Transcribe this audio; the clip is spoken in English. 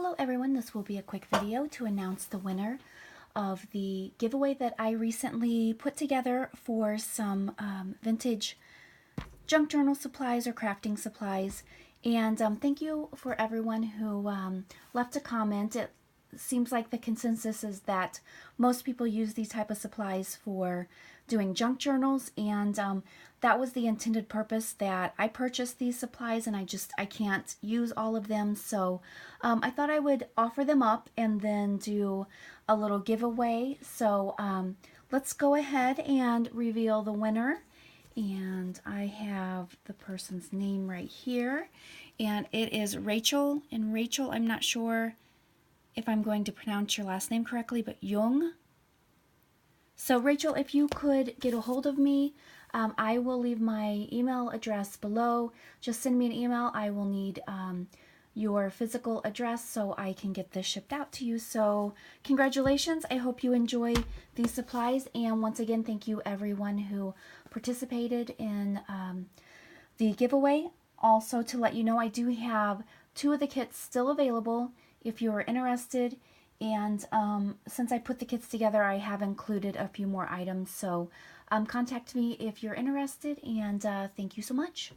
Hello everyone, this will be a quick video to announce the winner of the giveaway that I recently put together for some vintage junk journal supplies or crafting supplies. And thank you for everyone who left a comment. It seems like the consensus is that most people use these type of supplies for doing junk journals, and that was the intended purpose that I purchased these supplies, and I can't use all of them, so I thought I would offer them up and then do a little giveaway. So let's go ahead and reveal the winner. And I have the person's name right here, and it is Rachel. And Rachel, I'm not sure if I'm going to pronounce your last name correctly, but Jung. So Rachel, if you could get a hold of me, I will leave my email address below. Just send me an email. I will need your physical address so I can get this shipped out to you. So congratulations. I hope you enjoy these supplies. And once again, thank you everyone who participated in the giveaway. Also, to let you know, I do have 2 of the kits still available if you are interested. And since I put the kits together, I have included a few more items. So contact me if you're interested. And thank you so much.